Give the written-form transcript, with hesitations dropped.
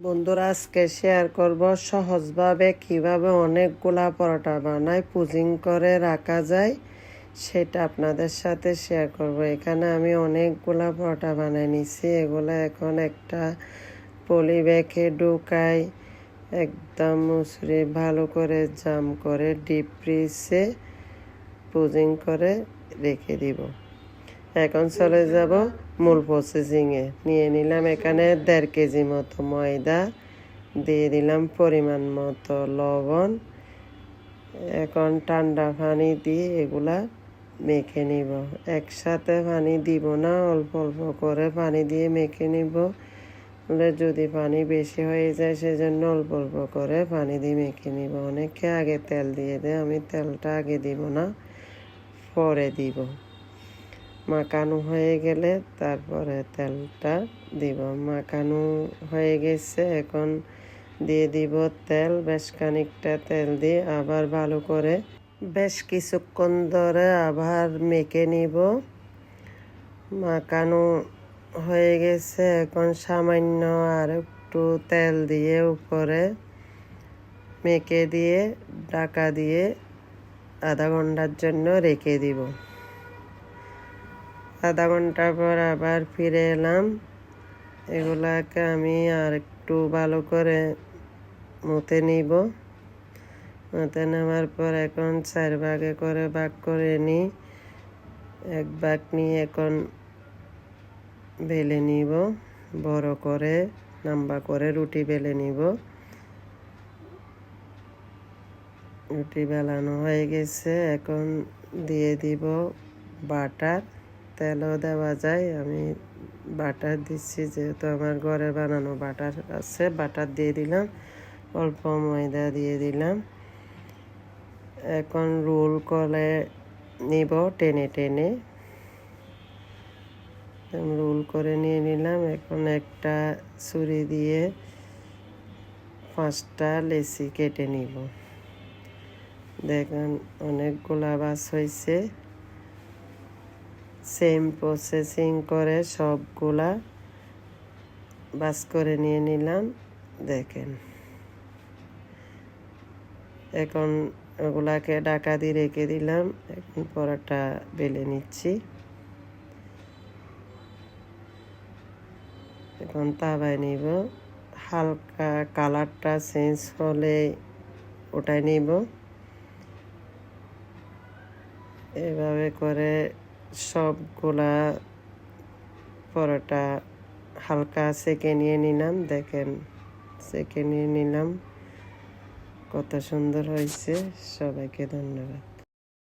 বন্ধুরা, আজকে শেয়ার করব সহজভাবে কিভাবে অনেকগুলা পরোটা বানায় পুজিং করে রাখা যায়, সেটা আপনাদের সাথে শেয়ার করব। এখানে আমি অনেকগুলা পরোটা বানাই নিছি। এগুলো এখন একটা পলি ব্যাগে ঢুকাই, একদম মুসুরি ভালো করে জাম করে ডিপ ফ্রিজে পুজিং করে রেখে দিব। এখন চলে যাব মূল প্রসেসিংয়ে। নিয়ে নিলাম এখানে 1.5 কেজি মতো ময়দা, দিয়ে দিলাম পরিমাণ মতো লবণ। এখন ঠান্ডা পানি দিয়ে এগুলা মেখে নিব। একসাথে পানি দিব না, অল্প অল্প করে পানি দিয়ে মেখে নিব। যদি পানি বেশি হয়ে যায় সেজন্য অল্প অল্প করে পানি দিয়ে মেখে নিব। অনেকে আগে তেল দিয়ে দেয়, আমি তেলটা আগে দিব না, পরে দিব। মাখানো হয়ে গেলে তারপরে তেলটা দিব। মাখানো হয়ে গেছে, এখন দিয়ে দিব তেল। বেশ খানিকটা তেল দিয়ে আবার ভালো করে বেশ কিছুক্ষণ ধরে আবার মেখে নিব। মাখানো হয়ে গেছে, এখন সামান্য আর একটু তেল দিয়ে উপরে মেখে দিয়ে ঢাকা দিয়ে আধা ঘন্টার জন্য রেখে দিব। আধা ঘন্টা পর আবার ফিরে এলাম। এগুলাকে আমি আর একটু ভালো করে মথে নিব। মথে নেওয়ার পর এখন 4 ভাগে করে ভাগ করে নিই। এক ভাগ নিয়ে এখন বেলে নিব, বড় করে লম্বা করে রুটি বেলে নিব। রুটি বেলানো হয়ে গেছে, এখন দিয়ে দিব বাটার। তেলও দেওয়া যায়, আমি বাটার দিচ্ছি যেহেতু আমার ঘরে বানানো বাটার আছে। বাটার দিয়ে দিলাম, অল্প ময়দা দিয়ে দিলাম। এখন রোল করে নিব টেনে টেনে। রোল করে নিয়ে নিলাম। এখন একটা ছুরি দিয়ে 5টা লেচি কেটে নিব। দেখেন অনেকগুলা বাস হয়েছে। সেম প্রসেসিং করে সবগুলা বাস করে নিয়ে নিলাম। দেখেন এখন ওগুলাকে ঢাকা দিয়ে রেখে দিলাম। এখন পরোটা বেলে নিচ্ছি। এখন তাওয়ায় নিব। হালকা কালারটা চেঞ্জ হলে ওটাই নিব। এভাবে করে সবগুলা পরোটা হালকা সেঁকে নিয়ে নিলাম। দেখেন সেঁকে নিয়ে নিলাম, কত সুন্দর হয়েছে। সবাইকে ধন্যবাদ।